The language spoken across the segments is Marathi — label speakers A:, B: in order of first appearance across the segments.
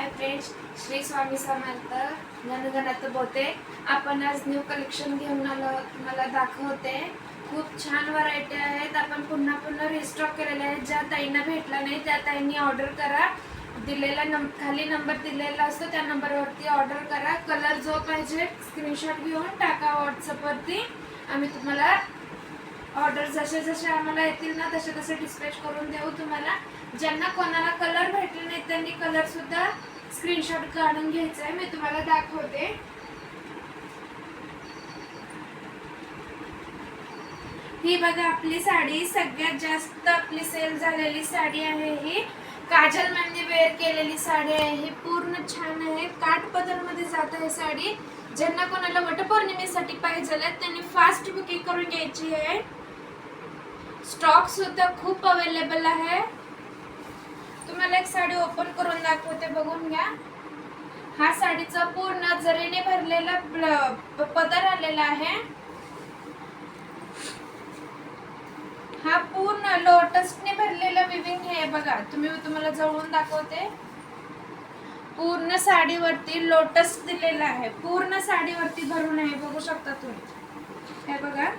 A: Hi friends, Shri Swami Samarth. गणगणात बोलते. आपण आज न्यू कलेक्शन घेऊन आलो, तुम्हाला दाखवते. खूप छान व्हरायटी आहेत. आपण पुन्हा पुन्हा रिस्टॉक केलेले आहेत. ज्या ताईंना भेटला नाही त्या ताईंनी ऑर्डर करा. दिलेला खाली नंबर दिलेला असतो त्या नंबरवरती ऑर्डर करा. कलर जो पाहिजे स्क्रीनशॉट घेऊन टाका व्हॉट्सअपवरती. आम्ही तुम्हाला ऑर्डर जसे जसे आम्हाला येतील ना तसे तसे डिस्पॅच करून देऊ तुम्हाला. ज्यांना कोणाला कलर भेटले नाही त्यांनी कलर सुद्धा स्क्रीनशॉट काढून घ्यायचा आहे. मी तुम्हाला दाखवते. ही बघा आपली साडी, सगळ्यात जास्त आपली सेल झालेली साडी आहे. ही काजल म्हणजे वेअर केलेली साडी आहे. ही पूर्ण छान आहे. काठपदर मध्ये जात आहे साडी. ज्यांना कोणाला वटपौर्णिमेसाठी पाहिजे त्यांनी फास्ट बुकिंग करून घ्यायची आहे. स्टॉक सुद्धा खूप अवेलेबल आहे. तुम्हाला एक साडी ओपन करून दाखवते, बघून घ्या. हा साडीचा पूर्ण जरीने भरलेला पदर आलेला आहे. हा पूर्ण लोटसने भरलेला विविंग आहे. बघा तुम्हाला जवळून दाखवते. पूर्ण साडीवरती लोटस दिलेला आहे. पूर्ण साडीवरती भरून आहे, बघू शकता तुम्ही. हे बघा,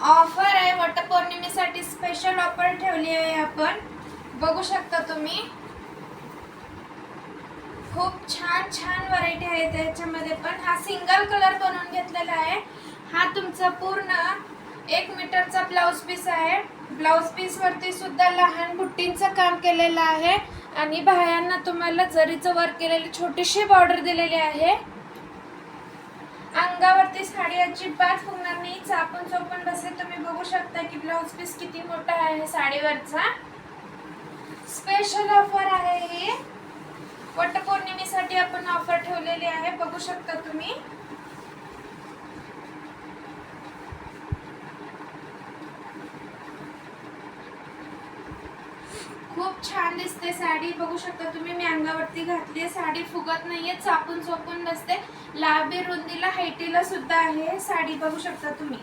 A: ऑफर आहे. वटपौर्णिमेसाठी स्पेशल ऑफर ठेवली आहे आपण, बघू शकता तुम्ही. खूप छान छान व्हरायटी आहे त्याच्यामध्ये पण. हा सिंगल कलर बनवून घेतलेला आहे. हा तुमचा पूर्ण 1 मीटरचा ब्लाउज पीस आहे. ब्लाउज पीस वरती सुद्धा लहान बुट्टींचं काम केलेलं आहे आणि बाह्यांना तुम्हाला जरीचं वर्क केलेली छोटीशी बॉर्डर दिलेली आहे. अंगावरती साडी अजिबात फुगणार नाही, चापून चोपून बसेल. तुम्ही बघू शकता की ब्लाउज पीस किती मोठा आहे साडीवरचा. स्पेशल ऑफर आहे ही. वटपौर्णिमेसाठी आपण ऑफर ठेवलेली आहे, बघू शकता तुम्ही. खूप छान दिसते साडी, बघू शकता तुम्ही. मी अंगावरती घातली. साडी फुगत नाहीये, चापून चोपून बसते. लांबी रुंदीला हाईटीला सुद्धा आहे साडी, बघू शकता तुम्ही.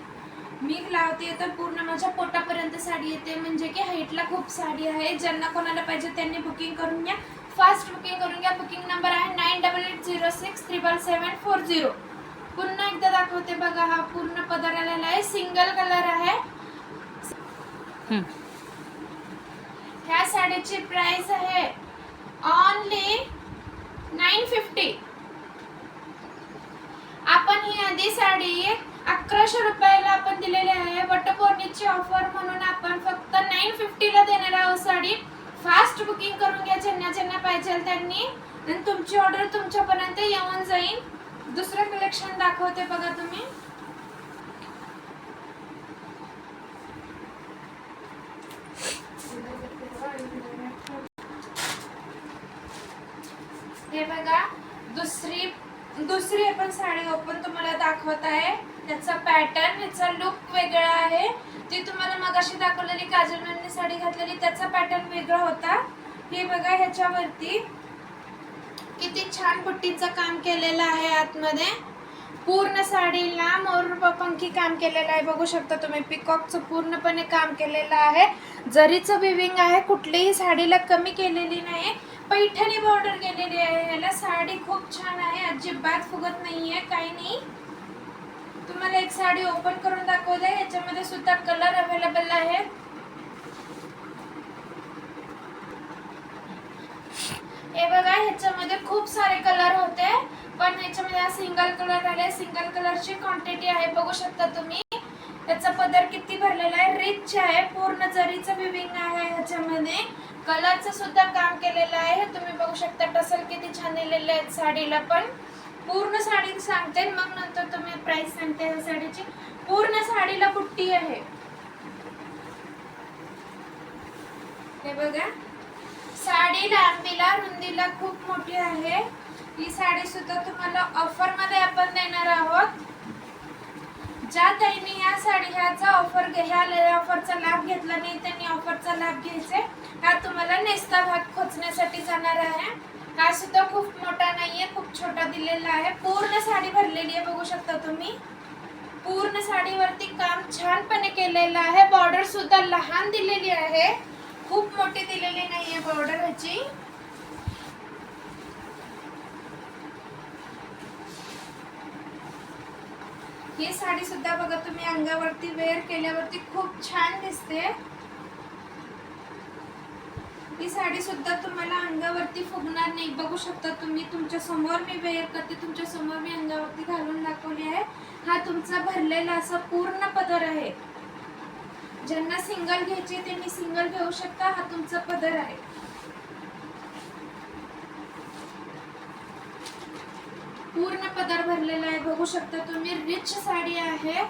A: मी लावते तर पूर्ण माझ्या पोटापर्यंत साडी येते, म्हणजे की हाईटला खूप साडी आहे. ज्यांना कोणाला पाहिजे त्यांनी बुकिंग करून घ्या. फास्ट बुकिंग करून घ्या. बुकिंग नंबर आहे 9880677740. पुन्हा एकदा दाखवते बघा. हा पूर्ण पदर आलेला आहे. सिंगल कलर आहे. ह्या साडीची प्राइस आहे ओनली 950. आपण ही आधी साडी 1100 रुपयाला आपण दिलेली आहे. वटपौर्णिमेची ऑफर म्हणून आपण फक्त 950 ला देणार आहोत साडी. फास्ट बुकिंग करून घ्या ज्यांना ज्यांना पाहिजे त्यांनी, आणि तुमची ऑर्डर तुमच्यापर्यंत येऊन जाईल. दुसरं कलेक्शन दाखवते बघा तुम्ही. हे बघा, दुसरी आपण साडी ओपन तुम्हाला दाखवत आहे. त्याचा पॅटर्न, ह्याचा लुक वेगळा आहे. ती तुम्हाला मगाशी दाखवलेली काजल मॅमने साडी घातलेली त्याचा पॅटर्न वेगळा होता. हे बघा, ह्याच्यावरती किती छान बुट्टीचं काम केलेलं आहे आतमध्ये. पूर्ण साडीला मोरपंखी काम केलेलं आहे, बघू शकता तुम्ही. पिकॉकचं पूर्णपणे काम केलेलं आहे. जरीचं विविंग आहे, कुठलीही साडीला कमी केलेली नाही. पैठणी बॉर्डर केलेली आहे. याला साडी खूप छान आहे, अजिबात फुगत नाहीये, काही नाही. तुम्हाला एक साडी ओपन करून दाखवते. याच्यामध्ये सुद्धा कलर अवेलेबल आहे. हे बघा, ह्याच्यामध्ये खूप सारे कलर होते, पण ह्याच्यामध्ये हा सिंगल कलर आले. सिंगल कलरची क्वांटिटी आहे, बघू शकता तुम्ही. त्याचा पदर किती भरलेला आहे, रिच आहे. पूर्ण जरीचं विविंग आहे ह्याच्यामध्ये. कलरचं सुद्धा काम केलेलं आहे, तुम्ही बघू शकता. टसल किती छान दिलेले आहेत साडीला. पण पूर्ण साडी सांगते, मग नंतर तुम्ही प्राइस सांगते या साडीची. पूर्ण साडीला बुट्टी आहे. हे बघा, साडी लांबीला रुंदीला खूप मोठी आहे. ही साडी सुद्धा तुम्हाला ऑफर मध्ये आपण देणार आहोत. ज्या ताईंनी ह्याचा ऑफरचा लाभ घेतला नाही त्यांनी ऑफरचा लाभ घ्यायचा. हा तुम्हाला नेस्ता भाग खोचण्यासाठी जाणार आहे. हा सुद्धा खूप मोठा नाहीये, खूप छोटा दिलेला आहे. पूर्ण साडी भरलेली आहे, बघू शकता तुम्ही. पूर्ण साडीवरती काम छानपणे केलेलं आहे. बॉर्डर सुद्धा लहान दिलेली आहे, खूप मोठी दिलेली नाहीये बॉर्डर ह्याची. ही साडी सुद्धा बघा तुम्ही अंगावरती वेअर केल्यावरती खूप छान दिसते. ही साडी सुद्धा तुम्हाला अंगावरती फुगणार नाही. बघू शकता तुम्ही, तुमच्या समोर मी वेअर करते, तुमच्या समोर मी अंगावरती घालून दाखवली आहे. हा तुमचा भरलेला असा पूर्ण पदर आहे. ज्यांना सिंगल घ्यायची त्यांनी सिंगल घेऊ शकता. हा तुमचा पदर आहे. पूर्ण पदर भरलेला आहे, बघू शकता तुम्ही. रिच साडी आहे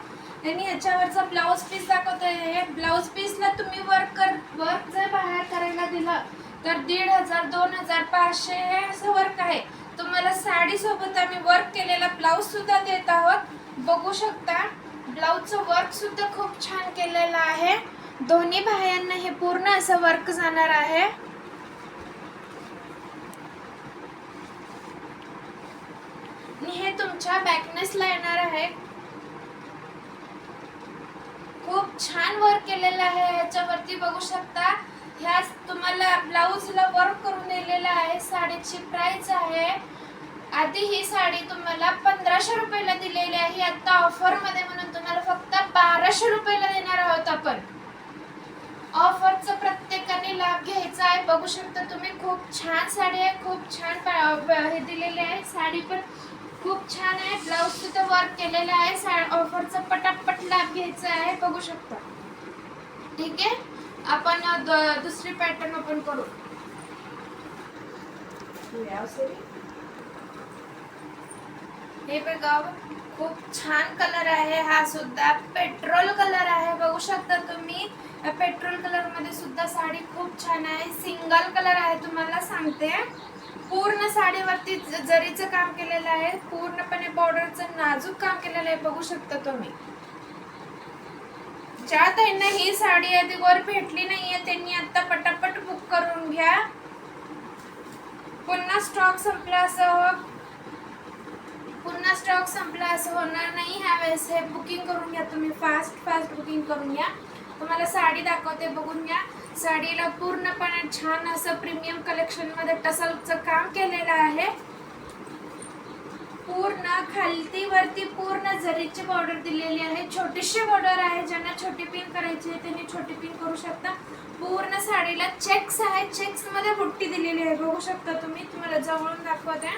A: आणि याच्यावरचा ब्लाउज पीस दाखवतोय. ब्लाउज पीसला तुम्ही वर्क जर बाहेर करायला दिलं तर 1500, 2000, 500 हे असं वर्क आहे. तुम्हाला साडी सोबत आम्ही वर्क केलेला ब्लाउज सुद्धा देत आहोत. बघू शकता ब्लाउजचं वर्क सुद्धा खूप छान केलेलं आहे. दोन्ही बाह्यांना हे पूर्ण असं वर्क जाणार आहे. हे तुमच्या बॅकनेसला येणार आहे. खूप छान वर्क केलेलं आहे ह्याच्यावरती, बघू शकता. ह्या तुम्हाला ब्लाउजला वर्क करून दिलेलं आहे. साडीची प्राइस आहे, आधी ही साडी तुम्हाला 1500 रुपयाला दिलेली आहे. आता ऑफर मध्ये म्हणून तुम्हाला फक्त 1200 रुपयाला देणार आहोत आपण. ऑफरचा प्रत्येकाने लाभ घ्यायचा आहे. बघू शकता तुम्ही, खूप छान साडी आहे, खूप छान हे दिलेले आहे. साडी पण खूप छान आहे, ब्लाउज सुद्धा वर्क केलेला आहे. ऑफरचा पटापट लाभ घ्यायचा आहे, बघू शकता. ठीक आहे, आपण दुसरी पॅटर्न ओपन करू. हे बघा, खूप छान कलर आहे. हा सुद्धा पेट्रोल कलर आहे, बघू शकता तुम्ही. पेट्रोल कलर मध्ये सुद्धा साडी खूप छान आहे. सिंगल कलर आहे, तुम्हाला सांगते. पूर्ण साडीवरती जरीचं काम केलेलं आहे. पूर्णपणे बॉर्डरचं नाजूक काम केलेलं आहे, बघू शकता तुम्ही. ज्या ताईंना ही साडी आधी वर भेटली नाहीये त्यांनी आता पटापट बुक करून घ्या. पुन्हा स्टॉक संपला असं होणार नाही. ह्यावेळेस हे बुकिंग करून घ्या तुम्ही, फास्ट बुकिंग करून घ्या. तुम्हाला साडी दाखवते, बघून घ्या. साडीला पूर्णपणे छान असं प्रीमियम कलेक्शन मध्ये टसलचं काम केलेलं आहे. पूर्ण खालती वरती पूर्ण जरीची बॉर्डर दिलेली आहे. छोटीशी बॉर्डर आहे, ज्यांना छोटी पिन करायची आहे त्यांनी छोटी पिन करू शकता. पूर्ण साडीला चेक्स आहे, चेक्स मध्ये बुट्टी दिलेली आहे, बघू शकता तुम्ही. तुम्हाला जवळून दाखवते,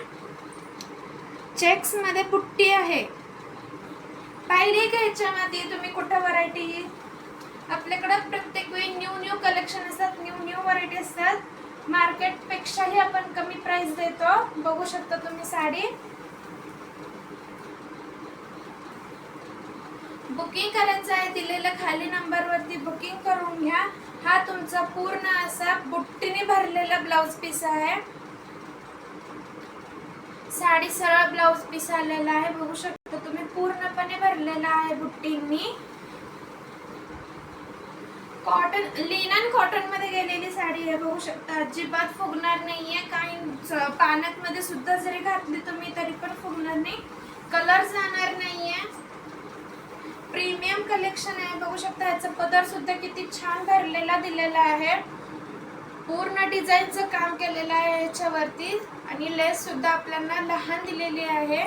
A: चेक्स मध्ये बुट्टी आहे. पाहिली का याच्यामध्ये तुम्ही कुठं व्हरायटी? आपल्याकडे प्रत्येक वेळी न्यू कलेक्शन असतात, न्यू व्हरायटी असतात. मार्केट पेक्षाही आपण कमी प्राइस देतो, बघू शकता तुम्ही. साडी बुकिंग करायचं आहे, दिलेल्या खाली नंबर वरती बुकिंग करून घ्या. हा तुमचा पूर्ण असा बुट्टीने भरलेला ब्लाउज पीस आहे. साडी सरळ ब्लाउज पीस आलेला आहे, बघू शकता तुम्ही. पूर्णपणे भरलेला आहे बुट्टींनी. कॉटन, लिनन कॉटन मध्ये गेलेली साडी आहे, बघू शकता. अजिबात फुगणार नाहीये. काही पाण्यात मध्ये सुद्धा जरी घातली तुम्ही तरी पण फुगणार नाही, कलर जाणार नाहीये. प्रीमियम कलेक्शन आहे, बघू शकता. याचा पदर सुद्धा किती छान भरलेला दिलेला आहे. पूर्ण डिझाईनचं काम केलेलं आहे याच्यावरती आणि लेस सुद्धा आपल्याला लहान दिलेली आहे.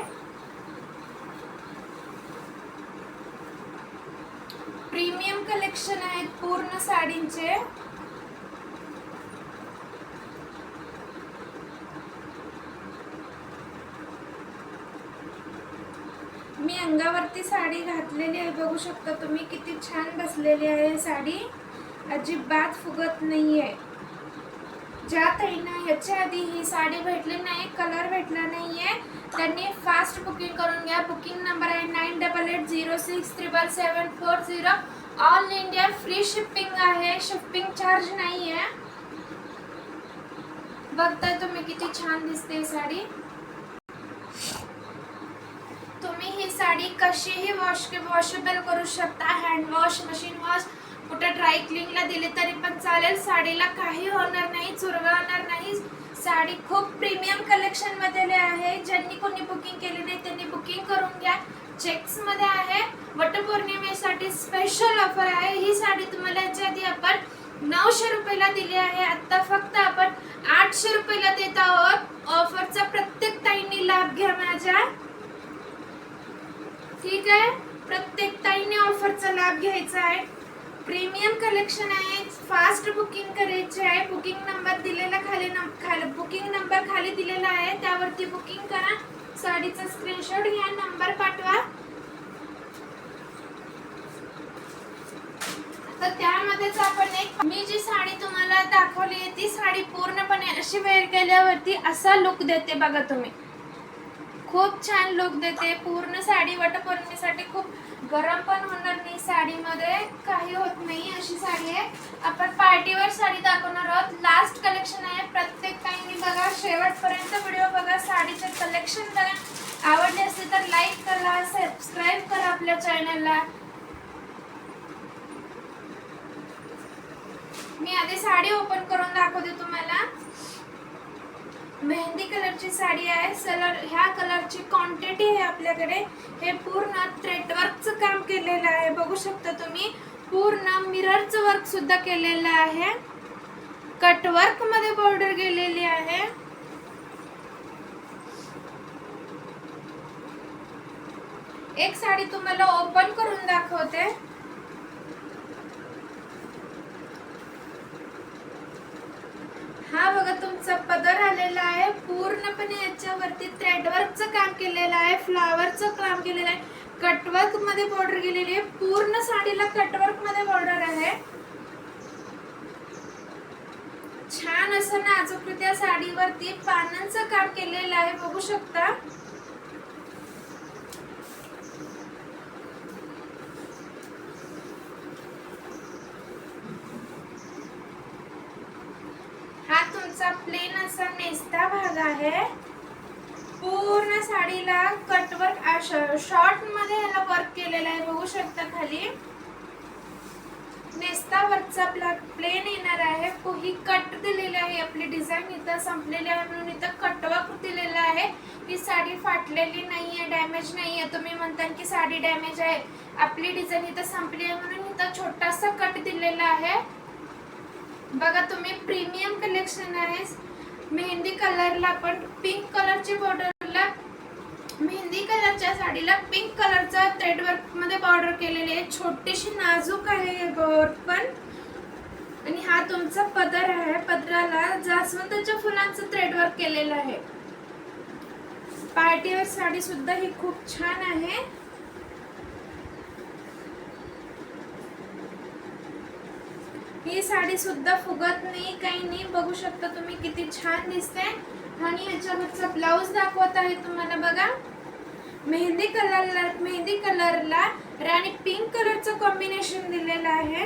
A: प्रीमियम कलेक्शन आहे पूर्ण साडींचे. मी अंगावरती साडी घातलेली आहे, बघू शकता तुम्ही. किती छान बसलेली आहे साडी, अजिबात फुगत नाहीये. ज्या ताईंना याच्या आधी ही साडी भेटली नाही, कलर भेटला नाहीये, त्यांनी फास्ट बुकिंग करून घ्या. बुकिंग नंबर आहे 9880677740. ऑल इंडिया फ्री शिपिंग आहे, शिपिंग चार्ज नाहीये. बघताय तुम्ही किती छान दिसते साडी. तुम्ही ही साडी कशीही वॉशेबल करू शकता. हँड वॉश, मशीन वॉश, कुठे ड्राय क्लीनला दिली तरी पण चालेल. साडीला काही होणार नाही, चुरगळणार नाही. साडी खूप प्रीमियम कलेक्शन मध्ये आहे. ज्यांनी कोणी बुकिंग केली नाही त्यांनी बुकिंग करून घ्या. चेक्स मध्ये आहे. वटपौर्णिमेसाठी स्पेशल ऑफर आहे. ही साडी तुम्हाला याच्या आधी आपण 900 रुपयाला दिली आहे. आता फक्त आपण 800 रुपयाला देत आहोत. ऑफरचा प्रत्येक ताईंनी लाभ घ्या माझ्या, ठीक आहे. प्रत्येक ताईंनी ऑफरचा लाभ घ्यायचा आहे. प्रीमियम कलेक्शन आहे. फास्ट बुकिंग करायचे आहे. बुकिंग नंबर दिलेला खाली बुकिंग नंबर खाली दिलेला आहे, त्यावरती बुकिंग करा. साडीचा स्क्रीनशॉट घ्या, नंबर पाठवा. तर त्यामध्येच आपण एक मी जी साडी तुम्हाला दाखवली आहे ती साडी पूर्णपणे अशी वेअर केल्यावरती असा लुक देते बघा तुम्ही. खूप छान लुक देते. पूर्ण साडी वटपौर्णिमेसाठी खूप गरम पण होणार नाही, साडीमध्ये काही होत नाही अशी साडी आहे. आपण पार्टीवर साडी दाखवणार आहोत. लास्ट कलेक्शन आहे. प्रत्येक काही बघा, शेवटपर्यंत व्हिडिओ बघा. साडीचे कलेक्शन बघा. आवडले असेल तर लाईक करा, सबस्क्राईब करा आपल्या चॅनलला. मी आधी साडी ओपन करून दाखवते तुम्हाला. मेहंदी कलरची साडी आहे. ह्या कलरची क्वांटिटी आहे आपल्याकडे. हे पूर्ण थ्रेडवर्कचं काम केलेलं आहे, बघू शकता तुम्ही. पूर्ण मिररचं वर्क सुद्धा केलेलं आहे. कटवर्क मध्ये बॉर्डर गेलेली आहे. एक साडी तुम्हाला ओपन करून दाखवते. हा बघा तुमचा पदर आलेला आहे. पूर्णपणे याच्यावरती थ्रेडवर्कचं काम केलेलं आहे, फ्लावरचं काम केलेलं आहे, कटवर्क मध्ये बॉर्डर गेलेली आहे. पूर्ण साडीला कटवर्क मध्ये बॉर्डर आहे. छान असं नाजूकरित्या साडीवरती पानांचं काम केलेलं आहे, बघू शकता. हा तुमचा प्लेन असा नेस्ता भाग आहे. पूर्ण साडीला कटवर्क शॉर्ट मध्ये याला वर्क केलेला आहे, बघू शकता खाली. नेस्ता वर्कचा प्लेन येणार आहे. ही कट दिलेली आहे. आपली डिझाईन इथं संपलेली आहे म्हणून इथं कटवर्क दिलेला आहे. ही साडी फाटलेली नाहीये, डॅमेज नाहीये. तुम्ही म्हणता की साडी डॅमेज आहे, आपली डिझाईन इथं संपली आहे म्हणून इथं छोटासा कट दिलेला आहे. बघा तुम्ही, प्रीमियम कलेक्शन आहे. मेहंदी कलरला पण पिंक कलरची बॉर्डरला, मेहंदी कलरच्या साडीला पिंक कलरचा थ्रेडवर्क मध्ये बॉर्डर केलेली आहे. छोटीशी नाजूक आहे वर्क पण. आणि हा तुमचा पदर आहे. पदराला जास्वंदाच्या फुलांचं थ्रेडवर्क केलेलं आहे. पार्टीवेअर साडी सुद्धा ही खूप छान आहे. ही साडी सुद्धा फुगत नाही, काही नाही, बघू शकता तुम्ही किती छान दिसते. आणि याच्यावरचा ब्लाउज दाखवत आहे तुम्हाला बघा. मेहंदी कलरला राणी पिंक कलरचं कॉम्बिनेशन दिलेलं आहे.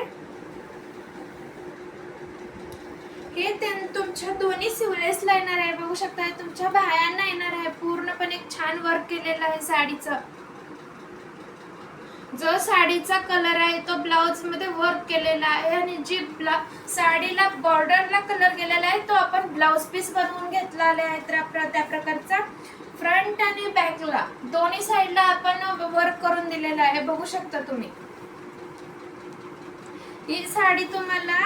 A: हे तुमच्या दोन्ही सिवलेसला येणार आहे, बघू शकता. तुमच्या बाह्यांना येणार आहे. पूर्णपणे छान वर्क केलेलं आहे साडीचं. जो साडीचा कलर आहे तो ब्लाउज मध्ये वर्क केलेला आहे. आणि जी साडीला बॉर्डरला कलर गेलेला आहे तो आपण ब्लाउज पीस बनवून घेतला आहे त्या प्रकारचा. फ्रंट आणि बॅकला दोन्ही साइडला आपण वर्क करून दिलेला आहे, बघू शकता तुम्ही. ही साडी तुम्हाला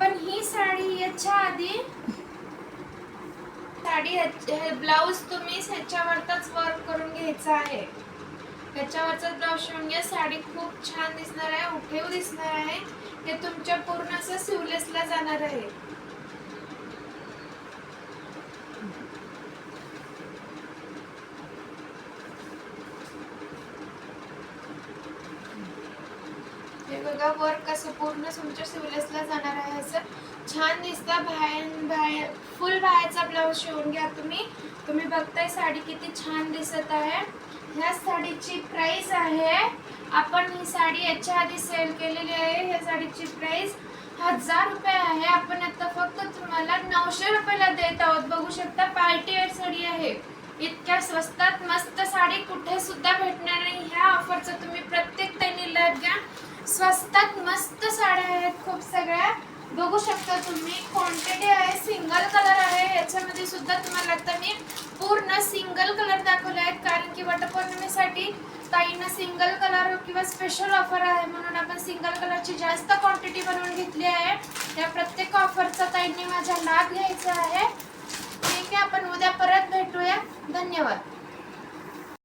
A: ही साडी याच्या आधी ब्लाउज तुम्ही ह्याच्यावरच वर्क करून घ्यायचा आहे. ह्याच्यावरचा ब्लाउज शिवून घ्या. साडी खूप छान दिसणार आहे, उठेव दिसणार आहे. हे तुमच्या पूर्ण असं सिवलेसला जाणार आहे. हे बघा वर्क असं पूर्ण तुमच्या सिवलेसला जाणार आहे. असं छान दिसतं. बाहेर फुल बाहेरचा ब्लाउज शिवून घ्या तुम्ही बघताय साडी किती छान दिसत आहे. ह्या साडीची प्राइस आहे, आपण ही साडी याच्या आधी सेल केलेली आहे. ह्या साडीची प्राइस 1000 रुपये आहे. आपण आता फक्त तुम्हाला 900 रुपयाला देत आहोत, बघू शकता. पार्टीवेअर साडी आहे. इतक्या स्वस्तात मस्त साडी कुठे सुद्धा भेटणार नाही. ह्या ऑफरचा तुम्ही प्रत्येक ताईंनी लाभ घ्या. स्वस्तात मस्त साड्या आहेत खूप सगळ्या. बघू शकता तुम्ही क्वांटिटी आहे, सिंगल कलर आहे. याच्यामध्ये सुद्धा तुम्हाला आता मी पूर्ण सिंगल कलर दाखवले आहेत, कारण की वटपौर्णिमेसाठी ताईंना सिंगल कलर किंवा स्पेशल ऑफर आहे म्हणून आपण सिंगल कलरची जास्त क्वांटिटी बनवून घेतली आहे. या प्रत्येक ऑफरचा ताईंनी माझा लाभ घ्यायचा आहे. ठीक आहे, आपण उद्या परत भेटूया. धन्यवाद.